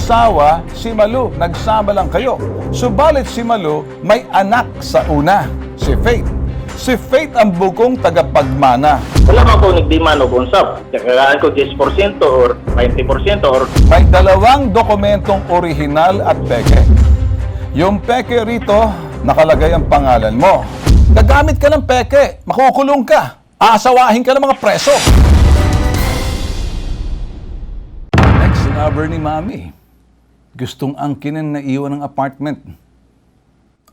asawa si Malu. Nagsama lang kayo. Subalit si Malu may anak sa una, si Faith. Si Faith ang bukong tagapagmana. Wala man ko nagdemand o unsap. Kakalaan ko 10% or 20% or... May dalawang dokumentong orihinal at peke. Yung peke rito, nakalagay ang pangalan mo. Gagamit ka ng peke, makukulong ka. Aasawahin ka ng mga preso. Next lover ni Mami. Gustong angkinin na iwan ng apartment.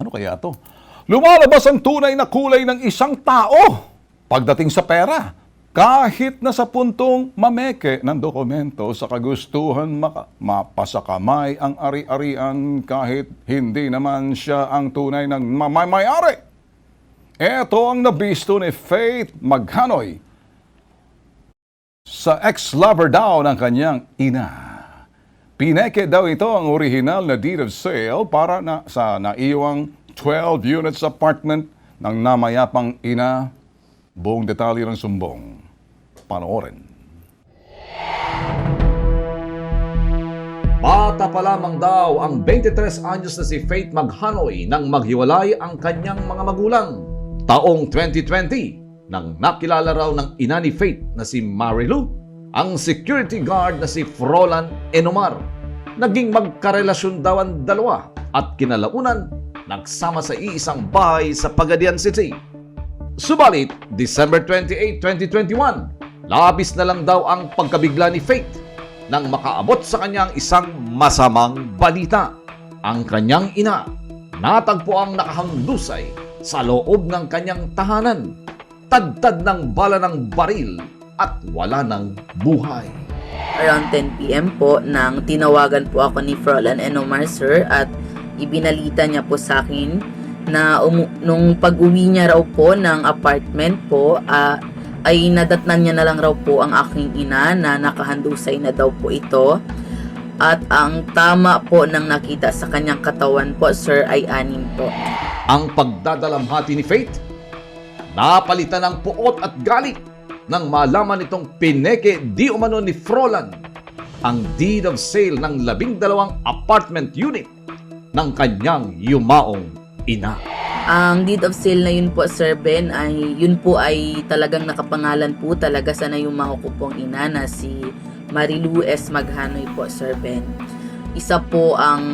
Ano kaya to? Lumalabas ang tunay na kulay ng isang tao pagdating sa pera. Kahit na sa puntong mameke ng dokumento sa kagustuhan mapasakamay ang ari-arian kahit hindi naman siya ang tunay ng may-ari. Ito ang nabisto ni Faith Maghanoy sa ex-lover daw ng kanyang ina. Pineke daw ito ang original na deed of sale para sa naiwang 12 units apartment ng namayapang ina. Buong detalye ng sumbong. Panoorin. Bata pa lamang daw ang 23 anyos na si Faith Maghanoy nang maghiwalay ang kanyang mga magulang. Taong 2020, nang nakilala raw ng ina ni Faith na si Marilu, ang security guard na si Frolan Enomar. Naging magkarelasyon daw ang dalawa at kinalaunan nagsama sa iisang bahay sa Pagadian City. Subalit, December 28, 2021, labis na lang daw ang pagkabigla ni Faith nang makaabot sa kanyang isang masamang balita. Ang kanyang ina natagpo ang nakahandusay sa loob ng kanyang tahanan, tadtad ng bala ng baril at wala ng buhay. Around 10 p.m. po nang tinawagan po ako ni Frolan Enomar, sir, at ibinalita niya po sa akin na nung pag-uwi niya raw po ng apartment po, ay nadatnan niya na lang raw po ang aking ina na nakahandusay na daw po ito. At ang tama po ng nakita sa kanyang katawan po, sir, ay 6 po. Ang pagdadalamhati ni Faith, napalitan ng puot at galit nang malaman itong pineke di umano ni Frolan ang deed of sale ng 12 apartment unit ng kanyang yumaong ina. Ang deed of sale na yun po, Sir Ben, yun po ay talagang nakapangalan po talaga sa nayumao ko pong ina na si Marilu S. Maghanoy po, Sir Ben. Isa po ang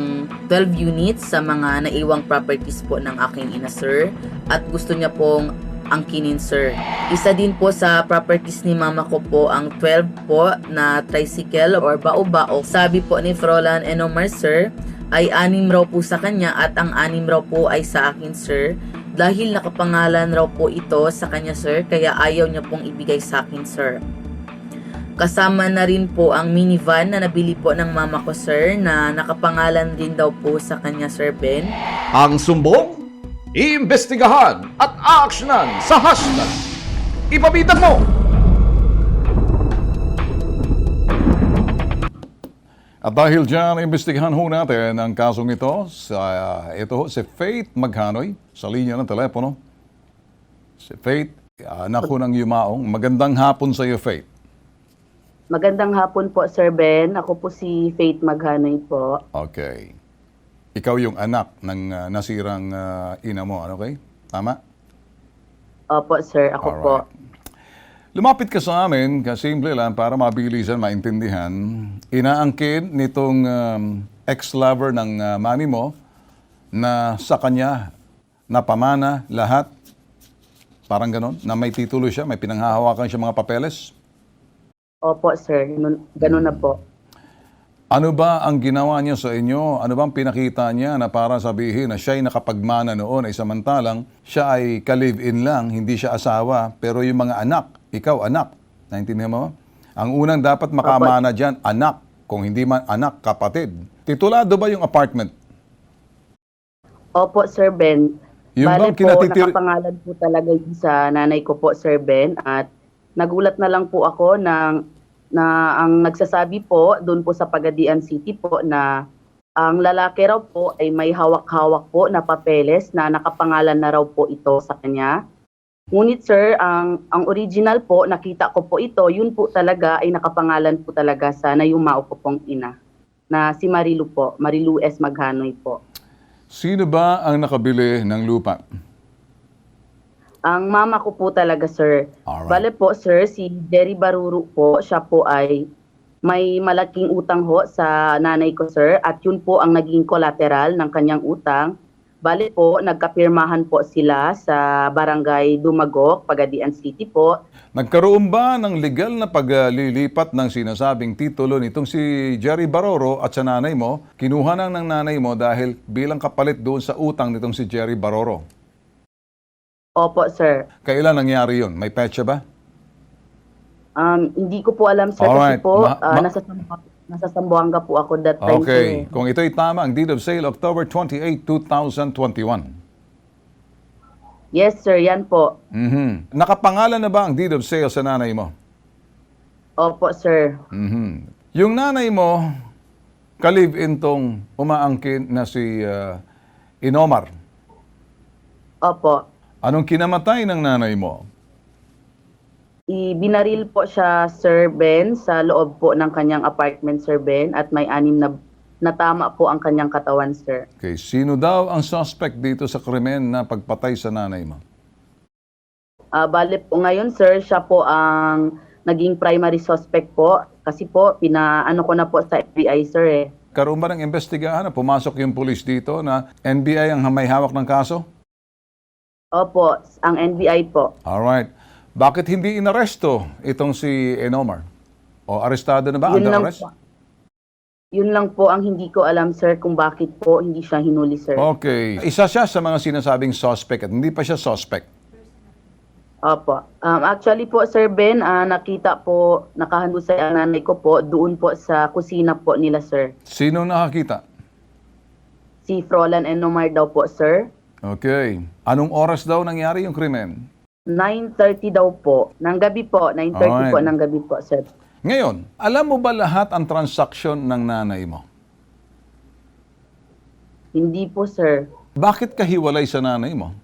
12 units sa mga naiwang properties po ng aking ina, sir, at gusto niya pong angkinin, sir. Isa din po sa properties ni mama ko po ang 12 po na tricycle or bao-bao. Sabi po ni Frolan Enomar, sir, ay 6 raw po sa kanya at ang 6 raw po ay sa akin, sir. Dahil nakapangalan raw po ito sa kanya, sir, kaya ayaw niya pong ibigay sa akin, sir. Kasama na rin po ang minivan na nabili po ng mama ko, sir, na nakapangalan din daw po sa kanya, Sir Ben. Ang sumbong, iimbestigahan at aaksyonan sa hashtag Ipabitag Mo! At dahil dyan, imbestigahan ho natin ang kasong ito si Faith Maghanoy sa linya ng telepono. Si Faith, anak ko ng yumaong. Magandang hapon sa iyo, Faith. Magandang hapon po, Sir Ben. Ako po si Faith Maghanoy po. Okay. Ikaw yung anak ng nasirang ina mo, ano okay? Tama? Opo, sir. Ako po. Alright. Lumapit ka sa amin, kasimple lang, para mabilisan, maintindihan. Inaangkin nitong ex-lover ng mami mo na sa kanya napamana lahat, parang ganon, na may titulo siya, may pinanghahawakan siya mga papeles. Opo, sir. Ganun na po. Ano ba ang ginawa niya sa inyo? Ano bang pinakita niya na para sabihin na siya ay nakapagmana noon ay samantalang siya ay ka-live-in lang, hindi siya asawa, pero yung mga anak, ikaw anak, naintindihan mo? Ang unang dapat makamana dyan, anak. Kung hindi man anak, kapatid. Titulado ba yung apartment? Opo, Sir Ben. Yung Bale bang po, nakapangalan po talaga yun sa nanay ko po, Sir Ben. At nagulat na lang po ako na ang nagsasabi po doon po sa Pagadian City po na ang lalaki raw po ay may hawak-hawak po na papeles na nakapangalan na raw po ito sa kanya. Ngunit sir, ang original po, nakita ko po ito, yun po talaga ay nakapangalan po talaga sa nayumao ko pong ina. na si Marilu po, Marilu S. Maghanoy po. Sino ba ang nakabili ng lupa? Ang mama ko po talaga, sir. Alright. Bale po, sir, si Jerry Baruro po, siya po ay may malaking utang ho sa nanay ko, sir, at yun po ang naging collateral ng kanyang utang. Bale po, nagkapirmahan po sila sa barangay Dumagok, Pagadian City po. Nagkaroon ba ng legal na paglilipat ng sinasabing titulo nitong si Jerry Baroro at sa nanay mo? Kinuha ng nanay mo dahil bilang kapalit doon sa utang nitong si Jerry Baroro. Opo, sir. Kailan nangyari yun? May petsa ba? Hindi ko po alam, sir, Alright. kasi po nasa Zamboanga po ako that time. Okay. sir. Kung ito'y tama, ang deed of sale, October 28, 2021. Yes, sir, yan po. Nakapangalan na ba ang deed of sale sa nanay mo? Opo, sir. Yung nanay mo, ka-live-in tong umaangkin na si Inomar. Opo. Anong kinamatay ng nanay mo? Binaril po siya, Sir Ben, sa loob po ng kanyang apartment, Sir Ben, at may 6 na tama po ang kanyang katawan, sir. Okay, sino daw ang suspect dito sa krimen na pagpatay sa nanay mo? Bale po ngayon, sir, siya po ang naging primary suspect po. Kasi po, pinaano ko na po sa FBI, sir, eh. Karoon ba ng investigahan na pumasok yung pulis dito na NBI ang may hawak ng kaso? Opo, ang NBI po. Alright. Bakit hindi inaresto itong si Enomar? O arestado na ba? Yun Under lang arrest? po. Yun lang po ang hindi ko alam, sir, kung bakit po hindi siya hinuli, sir. Okay. Isa siya sa mga sinasabing suspect at hindi pa siya suspect. Opo. Actually po, Sir Ben, nakita po, nakahandusay ang nanay ko po, doon po sa kusina po nila, sir. Sino nakakita? Si Frolan Enomar daw po, sir. Okay. Anong oras daw nangyari yung krimen? 9:30 daw po. Ng gabi po. 9:30 po Alright. ng gabi po, sir. Ngayon, alam mo ba lahat ang transaksyon ng nanay mo? Hindi po, sir. Bakit kahiwalay sa nanay mo?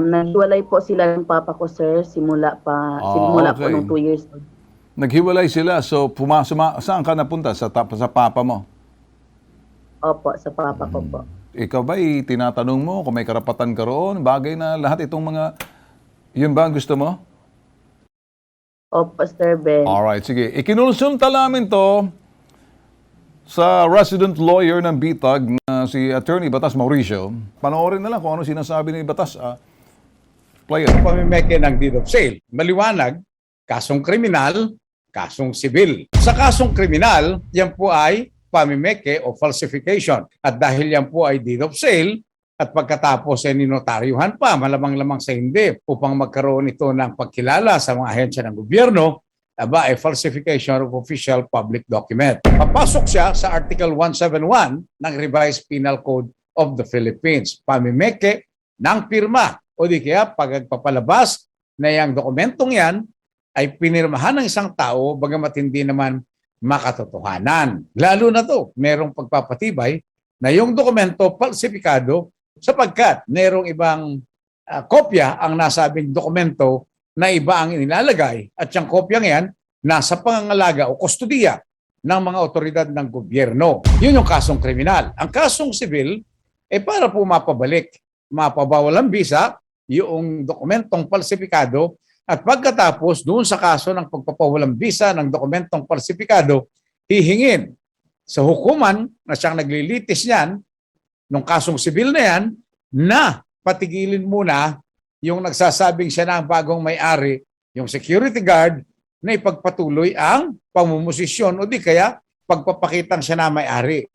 Naghiwalay po sila ng papa ko, sir, simula po okay. nung 2 years old. Naghiwalay sila, so saan ka napunta? Sa papa mo? Opo, sa papa ko po. Ikaw ba tinatanong mo kung may karapatan ka roon? Bagay na lahat itong mga... Yun ba ang gusto mo? Opo, Sir Ben. Alright, sige. Ikinulsunta namin to sa resident lawyer ng BITAG na si Attorney Batas Mauricio. Panoorin na lang kung ano sinasabi ni Batas. Play it. Pamimeke ng deed of sale. Maliwanag, kasong kriminal, kasong sibil. Sa kasong kriminal, yan po ay pamimeke o falsification. At dahil yan po ay deed of sale, at pagkatapos ay ninotaryuhan pa, malamang-lamang sa hindi, upang magkaroon ito ng pagkilala sa mga ahensya ng gobyerno, aba ay falsification of official public document. Papasok siya sa Article 171 ng Revised Penal Code of the Philippines. Pamimeke ng pirma o di kaya pagpapalabas na yung dokumentong yan ay pinirmahan ng isang tao bagamat hindi naman makatotohanan. Lalo na to, merong pagpapatibay na yung dokumento falsifikado sapagkat merong ibang kopya ang nasabing dokumento na iba ang inilalagay at yung kopyang yan nasa pangangalaga o kustudiya ng mga otoridad ng gobyerno. Yun yung kasong kriminal. Ang kasong sibil ay para po mapabawal ang bisa yung dokumentong falsifikado at pagkatapos doon sa kaso ng pagpapawalang bisa ng dokumentong falsifikado, hihingin sa hukuman na siyang naglilitis niyan, nung kasong sibil na yan, na patigilin muna yung nagsasabing siya na ang bagong may-ari, yung security guard, na ipagpatuloy ang pamumosisyon o di kaya pagpapakitang siya na may-ari.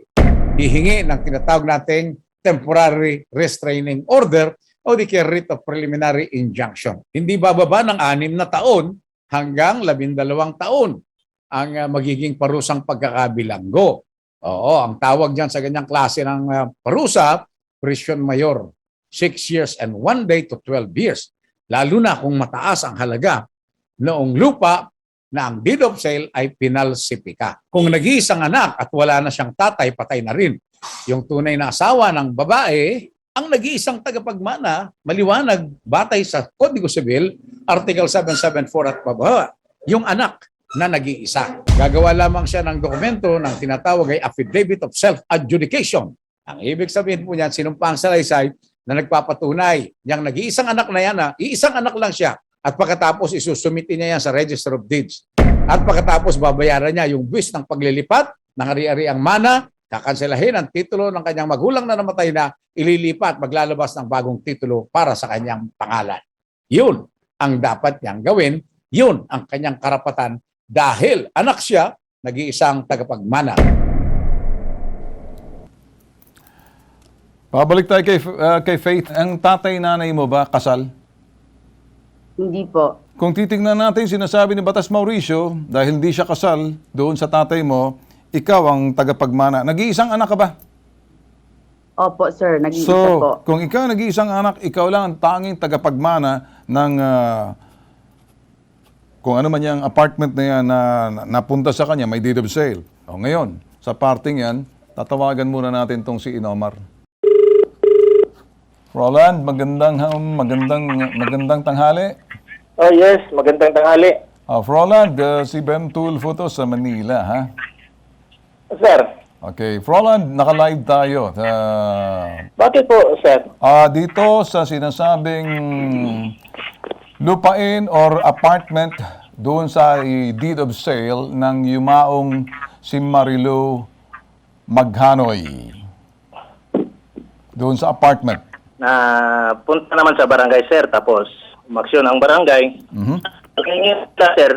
Hihingi ng tinatawag nating temporary restraining order o di kaya writ of preliminary injunction. Hindi bababa ng 6 na taon hanggang 12 taon ang magiging parusang pagkakabilanggo. Oo, ang tawag dyan sa ganyang klase ng parusa, prisyon mayor, 6 years and 1 day to 12 years. Lalo na kung mataas ang halaga noong lupa na ang deed of sale ay pinalsipika. Kung nag-iisang anak at wala na siyang tatay, patay na rin. Yung tunay na asawa ng babae, ang nag-iisang tagapagmana, maliwanag, batay sa Kodigo Sibil, Article 774 at pababa. Yung anak na nag-iisa. Gagawa lamang siya ng dokumento ng tinatawag ay Affidavit of Self-Adjudication. Ang ibig sabihin po niyan, sinumpang salaysay na nagpapatunay niyang nag-iisang anak na yan, iisang anak lang siya. At pagkatapos isusumitin niya yan sa Register of Deeds. At pagkatapos babayaran niya yung buwis ng paglilipat ng ari-ariang mana, kakanselahin ang titulo ng kanyang magulang na namatay na, ililipat, maglalabas ng bagong titulo para sa kanyang pangalan. Yun ang dapat niyang gawin. Yun ang kanyang karapatan dahil anak siya, nag-iisang tagapagmana. Pabalik tayo kay Faith. Ang tatay-nanay mo ba kasal? Hindi po. Kung titingnan natin, sinasabi ni Batas Mauricio, dahil hindi siya kasal doon sa tatay mo, ikaw ang tagapagmana. Nag-iisang anak ka ba? Opo, sir. Nag-iisa So, po. kung ikaw nag-iisang anak, ikaw lang ang tanging tagapagmana ng kung ano man yung apartment na yan na napunta sa kanya, may deed of sale. O ngayon, sa parting yan, tatawagan muna natin tong si Inomar. Roland, magandang tanghali. Oh yes, magandang tanghali. Roland, si Ben Tulfo to sa Manila, ha? Sir, Okay, Roland, naka-live tayo. bakit po, sir? Dito sa sinasabing lupain or apartment doon sa deed of sale ng yumaong si Marilu Maghanoy. Doon sa apartment. Na punta naman sa barangay, sir, tapos umaksyon ang barangay. Mhm. Ang hingin nila, sir,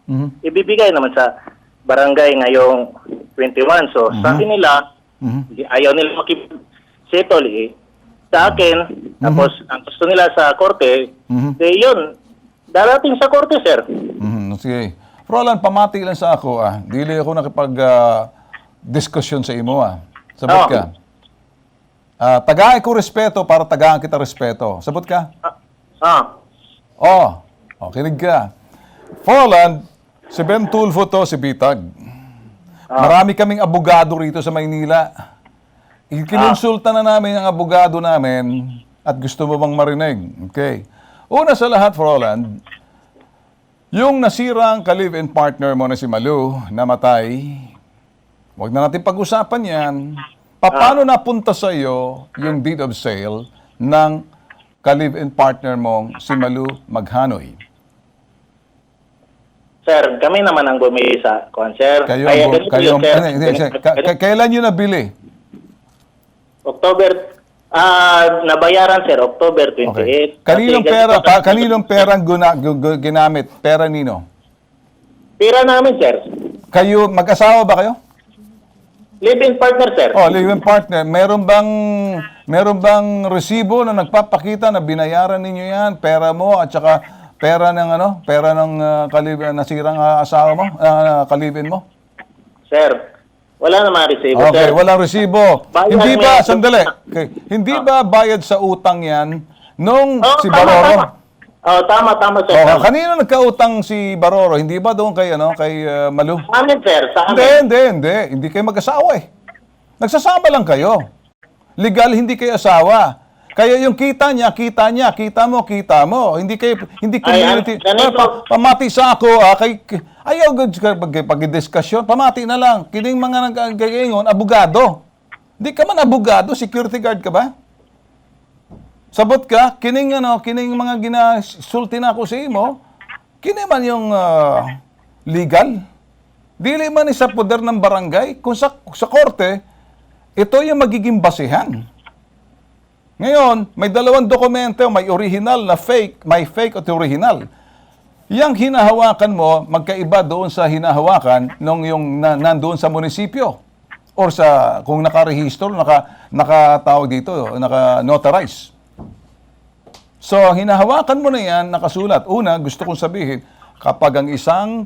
Mhm. ibibigay naman sa barangay ngayong 21. So, sa akin nila, Mhm. ayaw nila makipag-settle sa akin. Tapos, ang gusto nila sa korte, Mhm. yun, darating sa korte, sir. Mhm. Sige. Roland, pamati lang sa ako. Dili ako nakipag-diskusyon sa imo. Sabot ka. Tagaan ko respeto para tagaan kita respeto. Sabot ka? Kinig ka. Roland, si Ben Tulfo to, si Bitag. Marami kaming abogado rito sa Maynila. Kinonsulta na namin ang abogado namin at gusto mo bang marinig? Okay. Una sa lahat, Roland, yung nasirang ka-live-in partner mo na si Malu, namatay, huwag na natin pag-usapan yan. Paano napunta sa iyo yung deed of sale ng ka-live-in partner mong si Malu Maghanoy? Sir, kami naman ang bumili sa sir. Kailan nyo nabili? October, nabayaran, sir, October 28. Kaninong pera ginamit? Pera nino? Pera namin, sir. Kayo, mag-asawa ba kayo? Live-in partner, sir. Live-in partner. Meron bang resibo na nagpapakita na binayaran ninyo yan, pera mo at saka pera ng nasirang asawa mo, ka-live-in mo? Sir, wala naman resibo, Okay, sir. walang resibo. Bayad Hindi mo ba, yan. sandali, okay. Hindi ba bayad sa utang yan nung si tama, Baroro? tama. Tama, sir. Okay, Tama. kanino nagkautang si Baroro? Hindi ba doon kay Malu? Sa amin, sir. Sa amin. Hindi. Hindi kayo mag-asawa eh. Nagsasama lang kayo. Legal, hindi kayo asawa. Kaya yung kita mo. Hindi community. Pamati sa ako, ayaw pag-diskusyon, pamati na lang. Kining mga nagkakaingon, abogado. Hindi ka man abogado, security guard ka ba? Sabot ka, kining mga ginasulti na ako sa imo, kining man yung legal. Dili man sa poder ng barangay, kung sa korte, ito yung magiging basihan. Ngayon, may dalawang dokumento, may original na fake, may fake at original. Yang hinahawakan mo, magkaiba doon sa hinahawakan nung yung nandoon sa munisipyo or sa kung nakarehistro, nakatawag dito, naka-notarize. So, hinahawakan mo na yan, nakasulat. Una, gusto kong sabihin, kapag ang isang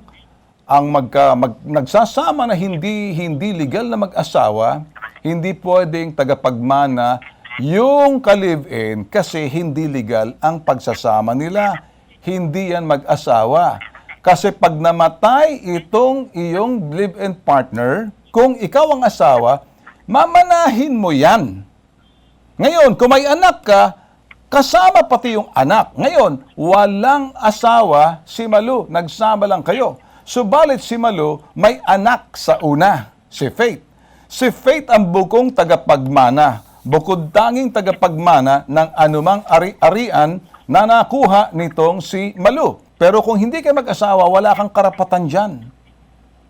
nagsasama na hindi legal na mag-asawa, hindi pwedeng tagapagmana yung ka-live-in kasi hindi legal ang pagsasama nila. Hindi yan mag-asawa. Kasi pag namatay itong iyong live-in partner, kung ikaw ang asawa, mamanahin mo yan. Ngayon, kung may anak ka, kasama pati yung anak. Ngayon, walang asawa si Malu. Nagsama lang kayo. Subalit si Malu may anak sa una, si Faith. Si Faith ang bukong tagapagmana, bukod tanging tagapagmana ng anumang ari-arian na nakuha nitong si Malu. Pero kung hindi ka mag-asawa, wala kang karapatan dyan.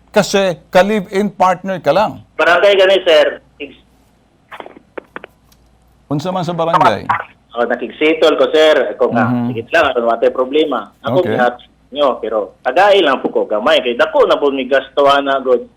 Kasi ka-live-in partner ka lang. Barangay gani, sir. Unsa man sa barangay? Nakigsitol ko, sir. Ako nga, sige lang, ano natin problema. Ako, Okay. nyo, pero tagay lang po ko gamay. Kaya dako na po may gastuhan na good.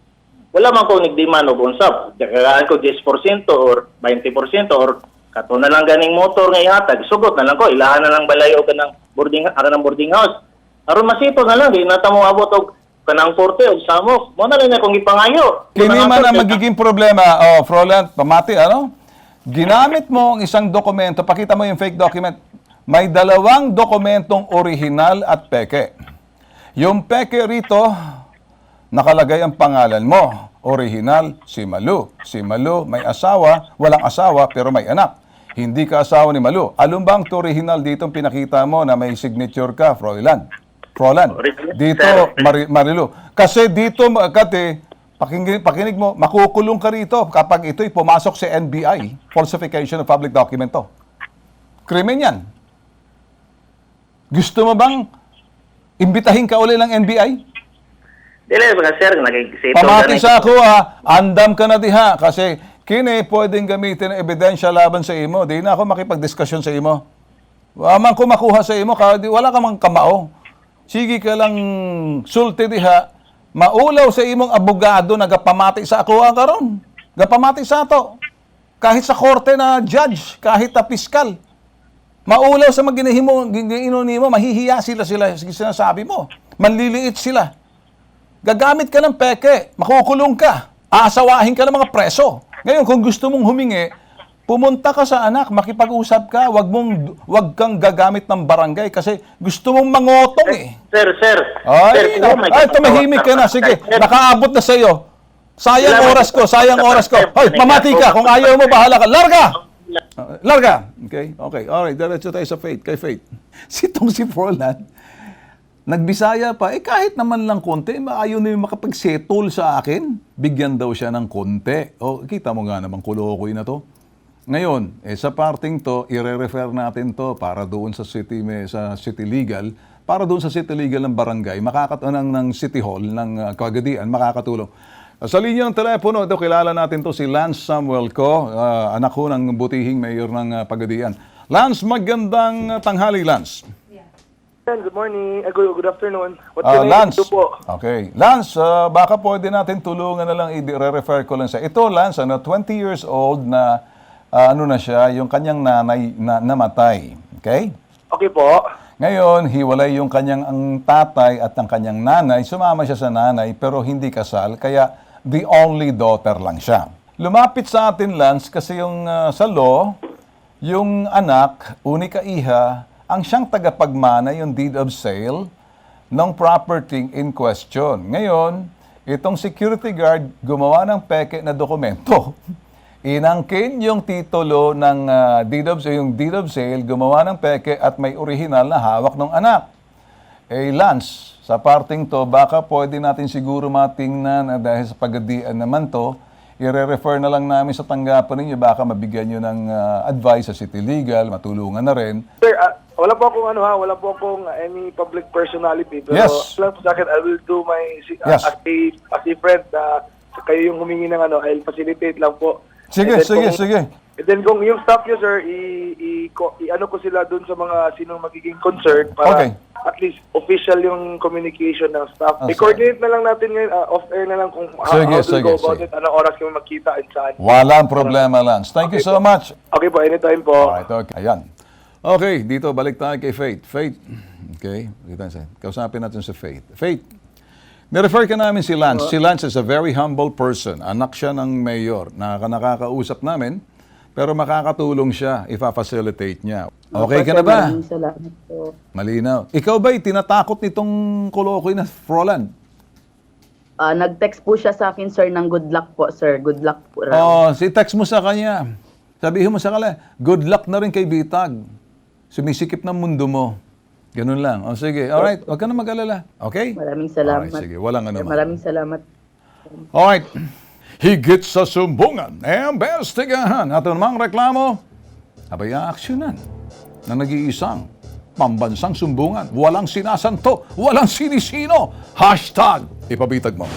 Wala man ko nagdemand o unsap. Kagaan ko 10% or 20% or kato na lang ganing motor nga ihatag. Sugot na lang ko. Ilahan na lang balayo ka ng boarding house. Aron masito na lang. Di na mo abot og kanang korte o samok. Mo na lang akong ipangayo. Kini man ang magiging problema, Froland, pamati, ano? Ginamit mo ang isang dokumento, pakita mo yung fake document. May dalawang dokumentong orihinal at peke. Yung peke rito, nakalagay ang pangalan mo. Orihinal, si Malu. Si Malu may asawa, walang asawa pero may anak. Hindi ka asawa ni Malu. Alin ba ang orihinal dito pinakita mo na may signature ka, Froland? Dito, Marilu. Kasi dito, Kati, pakinig mo, makukulong ka rito kapag ito'y pumasok sa NBI, falsification of public document to. Krimen yan. Gusto mo bang imbitahin ka uli ng NBI? Dili mga sir, nakigsitol Pamati sa ako andam ka na diha kasi kini pwedeng gamitin ng ebidensya laban sa imo. Di na ako makipagdiskusyon sa imo. Waman ko makuha sa imo, wala ka mang kamao. Sige ka lang sulti diha, maulaw sa imong abogado nagapamati sa ako karon. Gapamati sa ato. Kahit sa korte na judge, kahit na piskal. Maulaw sa maginahimo, nimo, mahihiya sila sinasabi mo. Manliliit sila. Gagamit ka ng peke, makukulong ka. Aasawahin ka ng mga preso. Ngayon, kung gusto mong humingi, pumunta ka sa anak, makipag-usap ka, wag kang gagamit ng barangay kasi gusto mong mangotong eh. Sir. Ay, tumahimik ka na. Sige, nakaabot na sa iyo. Sayang oras ko. Hoy, mamati ka. Kung ayaw mo, bahala ka. Larga! Okay. Alright, diretso tayo sa Faith. Kay Faith. Si Froland, nagbisaya pa. Kahit naman lang konti, ayaw na yung makapag-settle sa akin. Bigyan daw siya ng konti. Kita mo nga naman, kulokoy na to. Ngayon, sa parting to, i-refer natin to para doon sa city legal, para doon sa city legal ng barangay, ng city hall, ng Cagadian, makakatulong. Sa linya ng telepono, ito kilala natin to si Lance Samuel Co, anak ko ng butihing mayor ng Pagadian. Lance, magandang tanghali, Lance. Good morning. Good afternoon. What can I Lance, do po? okay. Lance, baka pwede natin tulungan na lang, i-refer ko lang sa ito, Lance, 20 years old na, na siya, yung kanyang nanay na namatay. Okay? Okay po. Ngayon, hiwalay yung kanyang ang tatay at ang kanyang nanay. Sumama siya sa nanay pero hindi kasal, kaya the only daughter lang siya. Lumapit sa atin, Lance, kasi yung sa law, yung anak, unika iha, ang siyang tagapagmana, yung deed of sale, ng property in question. Ngayon, itong security guard gumawa ng peke na dokumento. Inangkin yung titulo ng deed of sale, gumawa ng peke at may original na hawak ng anak. Lance, sa parting to, baka pwede natin siguro matingnan dahil sa Pagadian naman to, i-refer na lang namin sa tanggapan ninyo, baka mabigyan nyo ng advice sa City Legal, matulungan na rin. Sir, wala po akong wala po akong any public personality. Pero Yes. lang po sa akin, I will do my Yes. as a friend kayo yung humingi ng I'll facilitate lang po. Sige. And then kung yung staff nyo, sir, ko sila dun sa mga sinong magiging concerned para Okay. at least official yung communication ng staff. Okay. I-coordinate na lang natin ngayon, off-air na lang kung how to go about it, anong oras kami magkita at saan. Walang problema, Lance. Thank you so much. Okay po, anytime po. Alright, okay. Ayan. Okay, dito balik tayo kay Faith. Faith, okay, kausapin natin si Faith. Faith, nirefer ka namin si Lance. Si Lance is a very humble person. Anak siya ng mayor. Nakakausap namin, pero makakatulong siya, ifa-facilitate niya. Okay ka na ba? Maraming salamat po. Malinaw. Ikaw ba'y tinatakot nitong kulokoy na Froland? Nag-text po siya sa akin, sir, ng good luck po, sir. Good luck po. raw. Si-text mo sa kanya. Sabihin mo sa kanya, good luck na rin kay Bitag. Sumisikip ng mundo mo. Ganun lang. O sige, alright, huwag ka na mag-alala. Okay? Maraming salamat. Alright, sige, walang ano man. Maraming salamat. Alright. Higit sa sumbungan, imbestigahan at anumang reklamo, abay aaksyonan na nag-iisang pambansang sumbungan. Walang sinasanto, walang sinisino. Hashtag ipabitag mo.